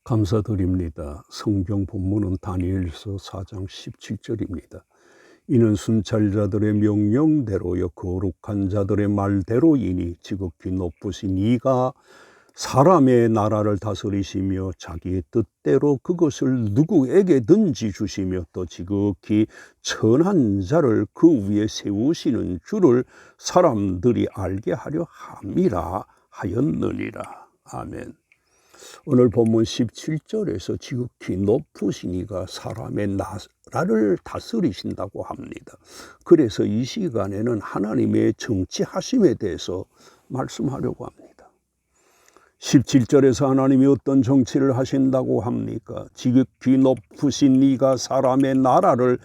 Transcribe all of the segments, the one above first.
감사드립니다. 성경 본문은 다니엘서 4장 17절입니다. 이는 순찰자들의 명령대로요 거룩한 자들의 말대로이니 지극히 높으신 이가 사람의 나라를 다스리시며 자기의 뜻대로 그것을 누구에게든지 주시며 또 지극히 천한 자를 그 위에 세우시는 줄을 사람들이 알게 하려 함이라 하였느니라. 아멘. 오늘 본문 17절에서 지극히 높으신 이가 사람의 나라를 다스리신다고 합니다. 그래서 이 시간에는 하나님의 정치하심에 대해서 말씀하려고 합니다. 17절에서 하나님이 어떤 정치를 하신다고 합니까? 지극히 높으신 이가 사람의 나라를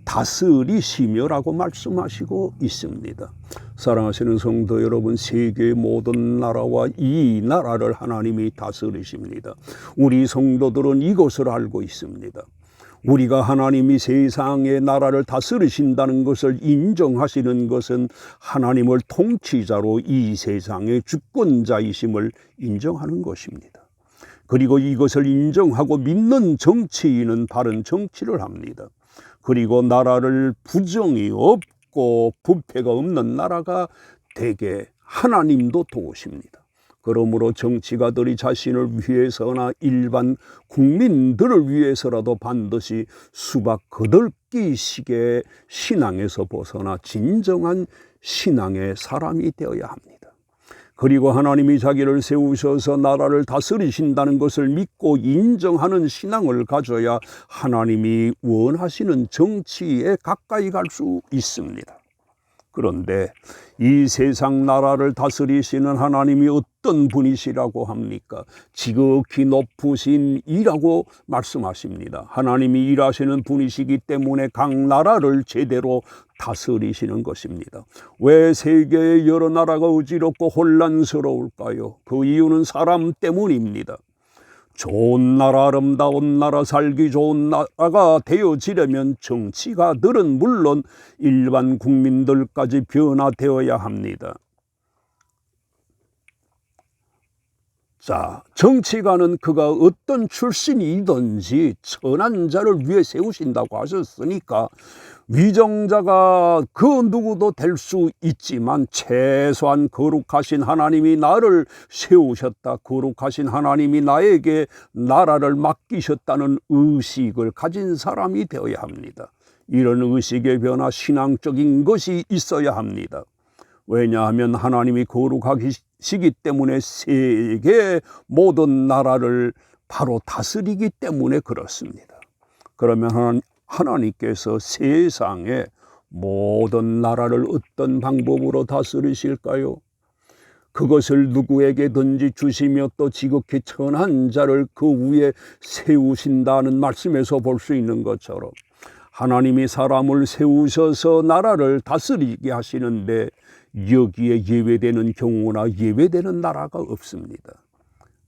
다스리시며라고 말씀하시고 있습니다. 사랑하시는 성도 여러분, 세계의 모든 나라와 이 나라를 하나님이 다스리십니다. 우리 성도들은 이것을 알고 있습니다. 우리가 하나님이 세상의 나라를 다스리신다는 것을 인정하시는 것은 하나님을 통치자로 이 세상의 주권자이심을 인정하는 것입니다. 그리고 이것을 인정하고 믿는 정치인은 바른 정치를 합니다. 그리고 나라를 부정이 없고 부패가 없는 나라가 되게 하나님도 도우십니다. 그러므로 정치가들이 자신을 위해서나 일반 국민들을 위해서라도 반드시 수박 거들기식의 신앙에서 벗어나 진정한 신앙의 사람이 되어야 합니다. 그리고 하나님이 자기를 세우셔서 나라를 다스리신다는 것을 믿고 인정하는 신앙을 가져야 하나님이 원하시는 정치에 가까이 갈 수 있습니다. 그런데 이 세상 나라를 다스리시는 하나님이 어떤 분이시라고 합니까? 지극히 높으신 이라고 말씀하십니다. 하나님이 일하시는 분이시기 때문에 각 나라를 제대로 다스리시는 것입니다. 왜 세계의 여러 나라가 어지럽고 혼란스러울까요? 그 이유는 사람 때문입니다. 좋은 나라, 아름다운 나라, 살기 좋은 나라가 되어지려면 정치가들은 물론 일반 국민들까지 변화되어야 합니다. 자, 정치가는 그가 어떤 출신이든지 선한 자를 위해 세우신다고 하셨으니까 위정자가 그 누구도 될 수 있지만 최소한 거룩하신 하나님이 나를 세우셨다, 거룩하신 하나님이 나에게 나라를 맡기셨다는 의식을 가진 사람이 되어야 합니다. 이런 의식의 변화, 신앙적인 것이 있어야 합니다. 왜냐하면 하나님이 거룩하시기 때문에 세계 모든 나라를 바로 다스리기 때문에 그렇습니다. 그러면 하나님께서 세상의 모든 나라를 어떤 방법으로 다스리실까요? 그것을 누구에게든지 주시며 또 지극히 천한 자를 그 위에 세우신다는 말씀에서 볼 수 있는 것처럼 하나님이 사람을 세우셔서 나라를 다스리게 하시는데 여기에 예외되는 경우나 예외되는 나라가 없습니다.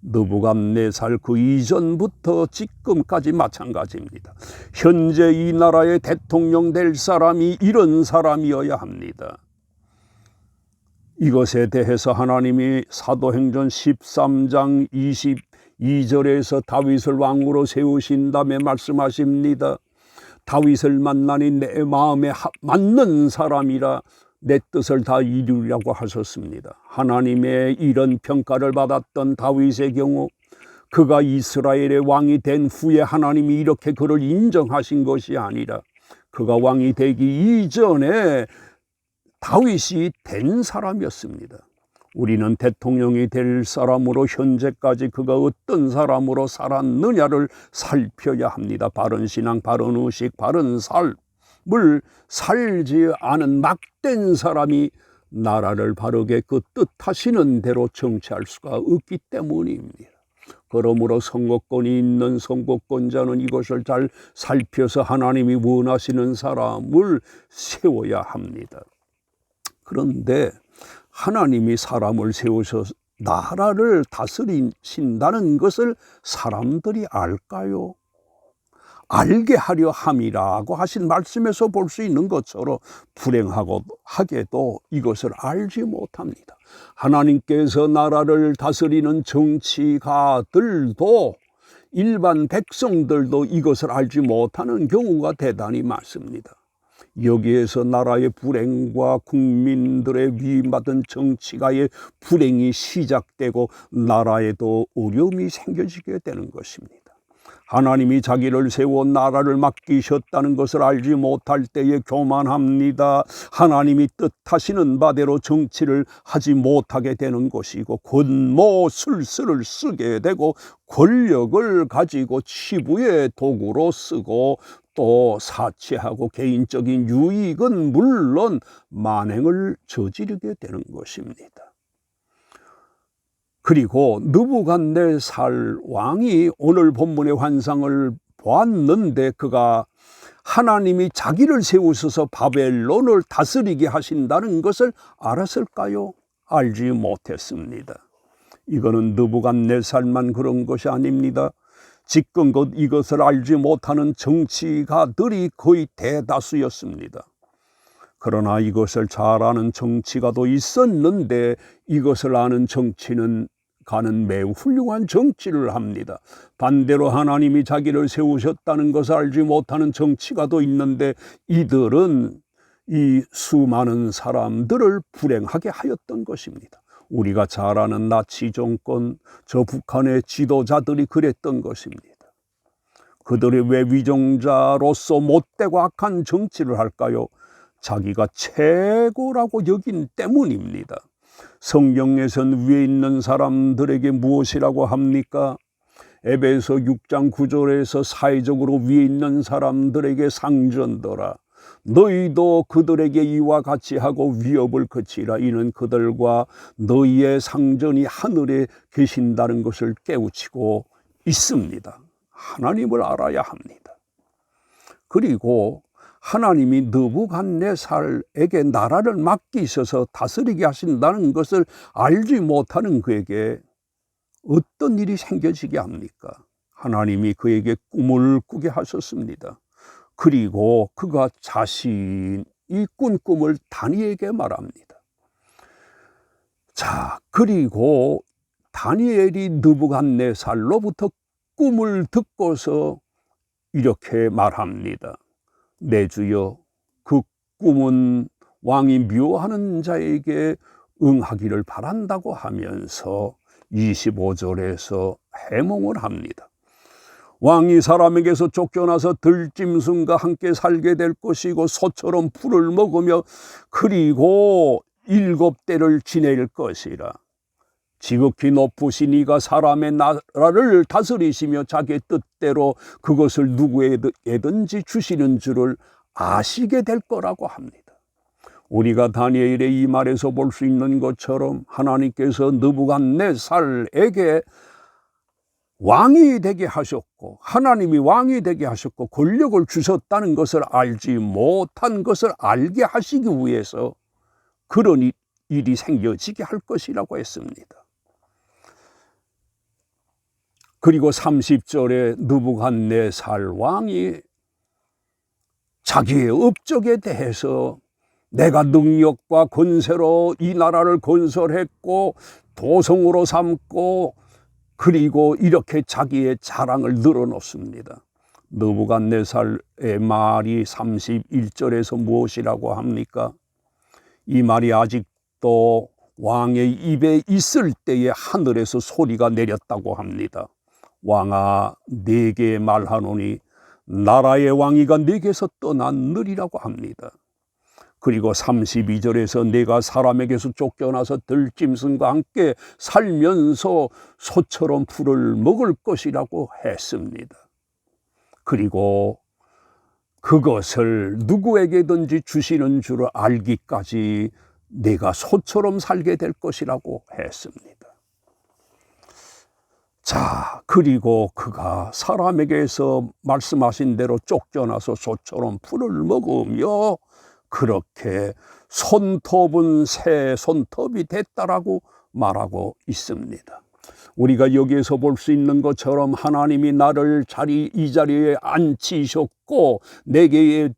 느부갓네살 그 이전부터 지금까지 마찬가지입니다. 현재 이 나라의 대통령 될 사람이 이런 사람이어야 합니다. 이것에 대해서 하나님이 사도행전 13장 22절에서 다윗을 왕으로 세우신 다음에 말씀하십니다. 다윗을 만나니 내 마음에 맞는 사람이라 내 뜻을 다 이루려고 하셨습니다. 하나님의 이런 평가를 받았던 다윗의 경우 그가 이스라엘의 왕이 된 후에 하나님이 이렇게 그를 인정하신 것이 아니라 그가 왕이 되기 이전에 다윗이 된 사람이었습니다. 우리는 대통령이 될 사람으로 현재까지 그가 어떤 사람으로 살았느냐를 살펴야 합니다. 바른 신앙, 바른 의식, 바른 삶을 살지 않은 막된 사람이 나라를 바르게 그 뜻하시는 대로 정치할 수가 없기 때문입니다. 그러므로 선거권이 있는 선거권자는 이것을 잘 살펴서 하나님이 원하시는 사람을 세워야 합니다. 그런데 하나님이 사람을 세우셔서 나라를 다스리신다는 것을 사람들이 알까요? 알게 하려 함이라고 하신 말씀에서 볼 수 있는 것처럼 불행하게도 이것을 알지 못합니다. 하나님께서 나라를 다스리는 정치가들도 일반 백성들도 이것을 알지 못하는 경우가 대단히 많습니다. 여기에서 나라의 불행과 국민들의 위임받은 정치가의 불행이 시작되고 나라에도 어려움이 생겨지게 되는 것입니다. 하나님이 자기를 세워 나라를 맡기셨다는 것을 알지 못할 때에 교만합니다. 하나님이 뜻하시는 바대로 정치를 하지 못하게 되는 것이고 권모술수를 쓰게 되고 권력을 가지고 치부의 도구로 쓰고 또 사치하고 개인적인 유익은 물론 만행을 저지르게 되는 것입니다. 그리고 느부갓네살 왕이 오늘 본문의 환상을 보았는데 그가 하나님이 자기를 세우셔서 바벨론을 다스리게 하신다는 것을 알았을까요? 알지 못했습니다. 이거는 느부갓네살만 그런 것이 아닙니다. 지금껏 이것을 알지 못하는 정치가들이 거의 대다수였습니다. 그러나 이것을 잘 아는 정치가도 있었는데 이것을 아는 정치는 가는 매우 훌륭한 정치를 합니다. 반대로 하나님이 자기를 세우셨다는 것을 알지 못하는 정치가도 있는데 이들은 이 수많은 사람들을 불행하게 하였던 것입니다. 우리가 잘 아는 나치 정권, 저 북한의 지도자들이 그랬던 것입니다. 그들이 왜 위정자로서 못되고 악한 정치를 할까요? 자기가 최고라고 여긴 때문입니다. 성경에선 위에 있는 사람들에게 무엇이라고 합니까? 에베소 6장 9절에서 사회적으로 위에 있는 사람들에게 상전더라. 너희도 그들에게 이와 같이 하고 위협을 그치라. 이는 그들과 너희의 상전이 하늘에 계신다는 것을 깨우치고 있습니다. 하나님을 알아야 합니다. 그리고 하나님이 느부갓네살에게 나라를 맡기셔서 다스리게 하신다는 것을 알지 못하는 그에게 어떤 일이 생겨지게 합니까? 하나님이 그에게 꿈을 꾸게 하셨습니다. 그리고 그가 자신이 꾼 꿈을 다니엘에게 말합니다. 자, 그리고 다니엘이 느부갓네살로부터 꿈을 듣고서 이렇게 말합니다. 내 주여, 그 꿈은 왕이 미워하는 자에게 응하기를 바란다고 하면서 25절에서 해몽을 합니다. 왕이 사람에게서 쫓겨나서 들짐승과 함께 살게 될 것이고 소처럼 풀을 먹으며 그리고 7대를 지낼 것이라. 지극히 높으신 이가 사람의 나라를 다스리시며 자기의 뜻대로 그것을 누구에든지 주시는 줄을 아시게 될 거라고 합니다. 우리가 다니엘의 이 말에서 볼 수 있는 것처럼 하나님께서 느부갓네살에게 왕이 되게 하셨고 하나님이 왕이 되게 하셨고 권력을 주셨다는 것을 알지 못한 것을 알게 하시기 위해서 그런 일이 생겨지게 할 것이라고 했습니다. 그리고 30절에 느부갓네살 왕이 자기의 업적에 대해서 내가 능력과 권세로 이 나라를 건설했고 도성으로 삼고 그리고 이렇게 자기의 자랑을 늘어놓습니다. 느부갓네살의 말이 31절에서 무엇이라고 합니까? 이 말이 아직도 왕의 입에 있을 때에 하늘에서 소리가 내렸다고 합니다. 왕아, 네게 말하노니 나라의 왕위가 네게서 떠났느리라고 합니다. 그리고 32절에서 내가 사람에게서 쫓겨나서 들짐승과 함께 살면서 소처럼 풀을 먹을 것이라고 했습니다. 그리고 그것을 누구에게든지 주시는 줄 알기까지 내가 소처럼 살게 될 것이라고 했습니다. 자, 그리고 그가 사람에게서 말씀하신 대로 쫓겨나서 소처럼 풀을 먹으며 그렇게 손톱은 새 손톱이 됐다라고 말하고 있습니다. 우리가 여기에서 볼 수 있는 것처럼 하나님이 나를 이 자리에 앉히셨고 내게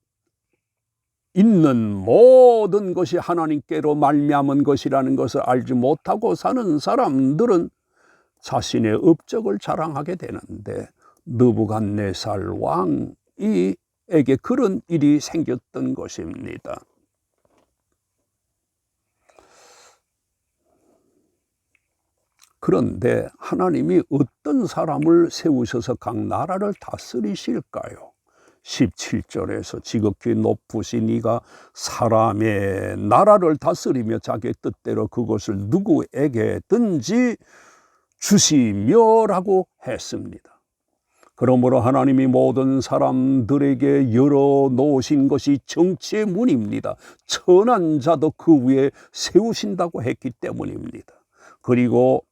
있는 모든 것이 하나님께로 말미암은 것이라는 것을 알지 못하고 사는 사람들은 자신의 업적을 자랑하게 되는데 느부갓네살 왕이에게 그런 일이 생겼던 것입니다. 그런데 하나님이 어떤 사람을 세우셔서 각 나라를 다스리실까요? 17절에서 지극히 높으신 이가 사람의 나라를 다스리며 자기의 뜻대로 그것을 누구에게든지 주시며라고 했습니다. 그러므로 하나님이 모든 사람들에게 열어놓으신 것이 정치의 문입니다. 천한 자도 그 위에 세우신다고 했기 때문입니다. 그리고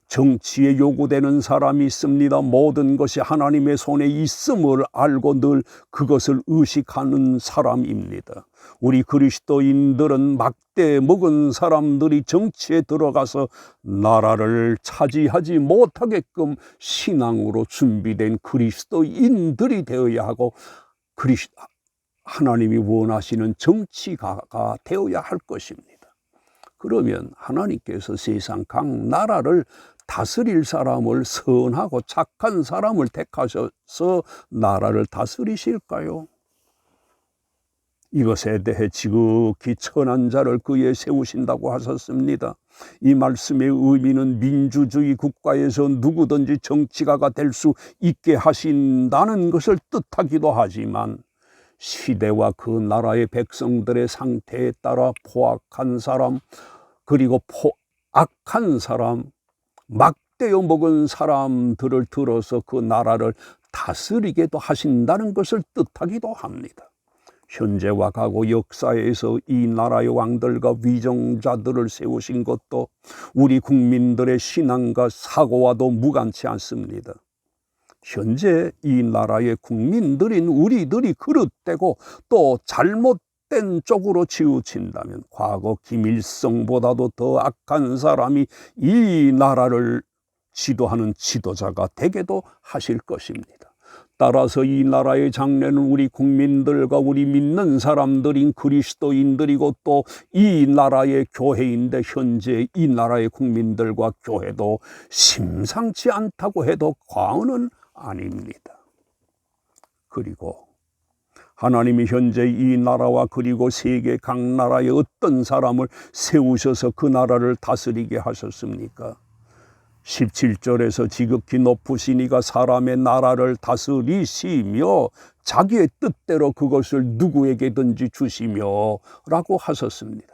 정치에 요구되는 사람이 있습니다. 모든 것이 하나님의 손에 있음을 알고 늘 그것을 의식하는 사람입니다. 우리 그리스도인들은 막대 먹은 사람들이 정치에 들어가서 나라를 차지하지 못하게끔 신앙으로 준비된 그리스도인들이 되어야 하고 하나님이 원하시는 정치가가 되어야 할 것입니다. 그러면 하나님께서 세상 각 나라를 다스릴 사람을 선하고 착한 사람을 택하셔서 나라를 다스리실까요? 이것에 대해 지극히 천한 자를 그에 세우신다고 하셨습니다. 이 말씀의 의미는 민주주의 국가에서 누구든지 정치가가 될 수 있게 하신다는 것을 뜻하기도 하지만 시대와 그 나라의 백성들의 상태에 따라 포악한 사람, 그리고 악한 사람, 막대여 먹은 사람들을 들어서 그 나라를 다스리게도 하신다는 것을 뜻하기도 합니다. 현재와 과거 역사에서 이 나라의 왕들과 위정자들을 세우신 것도 우리 국민들의 신앙과 사고와도 무관치 않습니다. 현재 이 나라의 국민들인 우리들이 그릇되고 또 잘못된 쪽으로 치우친다면 과거 김일성보다도 더 악한 사람이 이 나라를 지도하는 지도자가 되게도 하실 것입니다. 따라서 이 나라의 장래는 우리 국민들과 우리 믿는 사람들인 그리스도인들이고 또 이 나라의 교회인데 현재 이 나라의 국민들과 교회도 심상치 않다고 해도 과언은 아닙니다. 그리고 하나님이 현재 이 나라와 그리고 세계 각 나라의 어떤 사람을 세우셔서 그 나라를 다스리게 하셨습니까? 17절에서 지극히 높으신 이가 사람의 나라를 다스리시며 자기의 뜻대로 그것을 누구에게든지 주시며 라고 하셨습니다.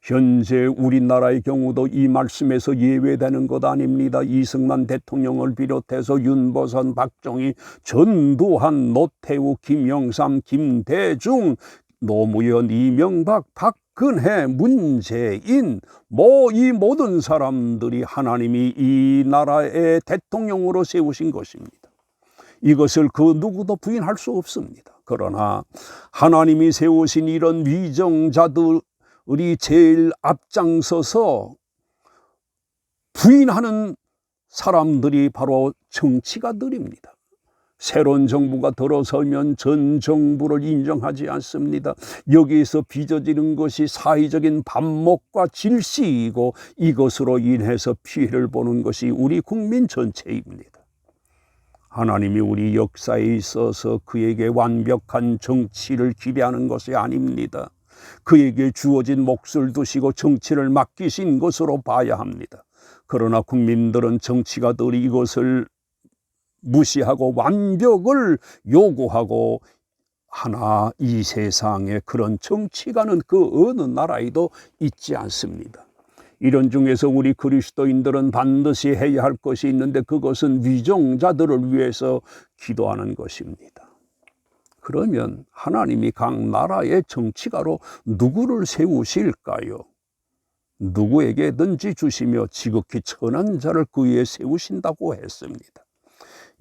현재 우리나라의 경우도 이 말씀에서 예외되는 것 아닙니다. 이승만 대통령을 비롯해서 윤보선, 박정희, 전두환, 노태우, 김영삼, 김대중, 노무현, 이명박, 박근혜, 문재인, 이 모든 사람들이 하나님이 이 나라의 대통령으로 세우신 것입니다. 이것을 그 누구도 부인할 수 없습니다. 그러나 하나님이 세우신 이런 위정자들이 제일 앞장서서 부인하는 사람들이 바로 정치가들입니다. 새로운 정부가 들어서면 전 정부를 인정하지 않습니다. 여기에서 빚어지는 것이 사회적인 반목과 질시이고 이것으로 인해서 피해를 보는 것이 우리 국민 전체입니다. 하나님이 우리 역사에 있어서 그에게 완벽한 정치를 기대하는 것이 아닙니다. 그에게 주어진 몫을 두시고 정치를 맡기신 것으로 봐야 합니다. 그러나 국민들은 정치가들이 이것을 무시하고 완벽을 요구하고 하나 이 세상에 그런 정치가는 그 어느 나라에도 있지 않습니다. 이런 중에서 우리 그리스도인들은 반드시 해야 할 것이 있는데 그것은 위정자들을 위해서 기도하는 것입니다. 그러면 하나님이 각 나라의 정치가로 누구를 세우실까요? 누구에게든지 주시며 지극히 천한 자를 그 위에 세우신다고 했습니다.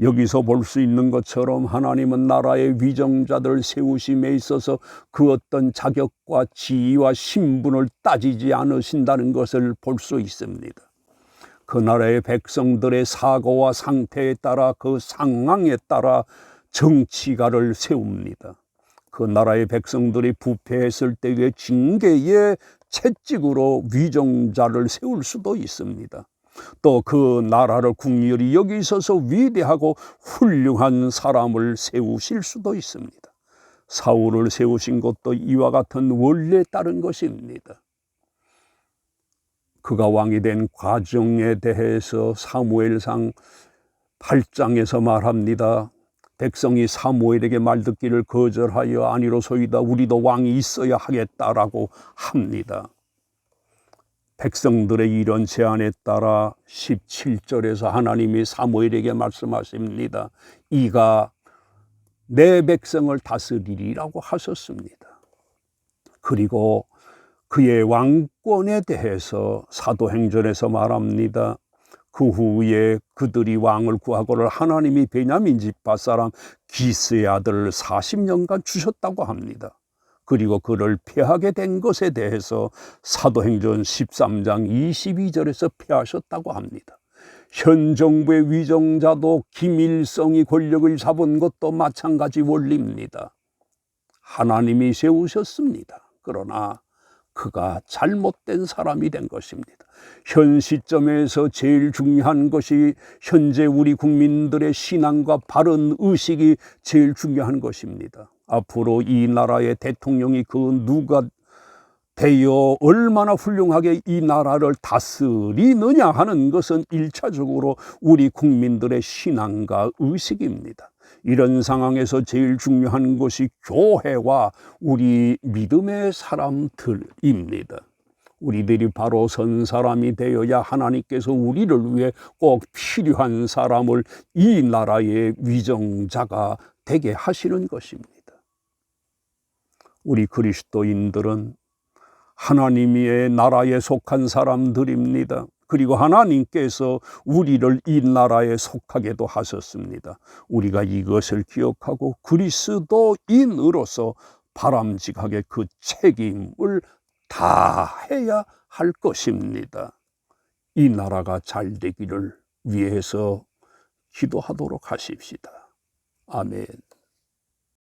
여기서 볼 수 있는 것처럼 하나님은 나라의 위정자들을 세우심에 있어서 그 어떤 자격과 지위와 신분을 따지지 않으신다는 것을 볼 수 있습니다. 그 나라의 백성들의 사고와 상태에 따라 그 상황에 따라 정치가를 세웁니다. 그 나라의 백성들이 부패했을 때의 징계의 채찍으로 위정자를 세울 수도 있습니다. 또 그 나라를 국률이 여기 있어서 위대하고 훌륭한 사람을 세우실 수도 있습니다. 사울을 세우신 것도 이와 같은 원리에 따른 것입니다. 그가 왕이 된 과정에 대해서 사무엘상 8장에서 말합니다. 백성이 사무엘에게 말 듣기를 거절하여 아니로소이다 우리도 왕이 있어야 하겠다라고 합니다. 백성들의 이런 제안에 따라 17절에서 하나님이 사무엘에게 말씀하십니다. 이가 내 백성을 다스리리라고 하셨습니다. 그리고 그의 왕권에 대해서 사도행전에서 말합니다. 그 후에 그들이 왕을 구하고를 하나님이 베냐민 지파 사람 기스의 아들을 40년간 주셨다고 합니다. 그리고 그를 폐하게 된 것에 대해서 사도행전 13장 22절에서 폐하셨다고 합니다. 현 정부의 위정자도 김일성이 권력을 잡은 것도 마찬가지 원리입니다. 하나님이 세우셨습니다. 그러나 그가 잘못된 사람이 된 것입니다. 현 시점에서 제일 중요한 것이 현재 우리 국민들의 신앙과 바른 의식이 제일 중요한 것입니다. 앞으로 이 나라의 대통령이 그 누가 되어 얼마나 훌륭하게 이 나라를 다스리느냐 하는 것은 1차적으로 우리 국민들의 신앙과 의식입니다. 이런 상황에서 제일 중요한 것이 교회와 우리 믿음의 사람들입니다. 우리들이 바로 선 사람이 되어야 하나님께서 우리를 위해 꼭 필요한 사람을 이 나라의 위정자가 되게 하시는 것입니다. 우리 그리스도인들은 하나님의 나라에 속한 사람들입니다. 그리고 하나님께서 우리를 이 나라에 속하게도 하셨습니다. 우리가 이것을 기억하고 그리스도인으로서 바람직하게 그 책임을 다해야 할 것입니다. 이 나라가 잘 되기를 위해서 기도하도록 하십시다. 아멘.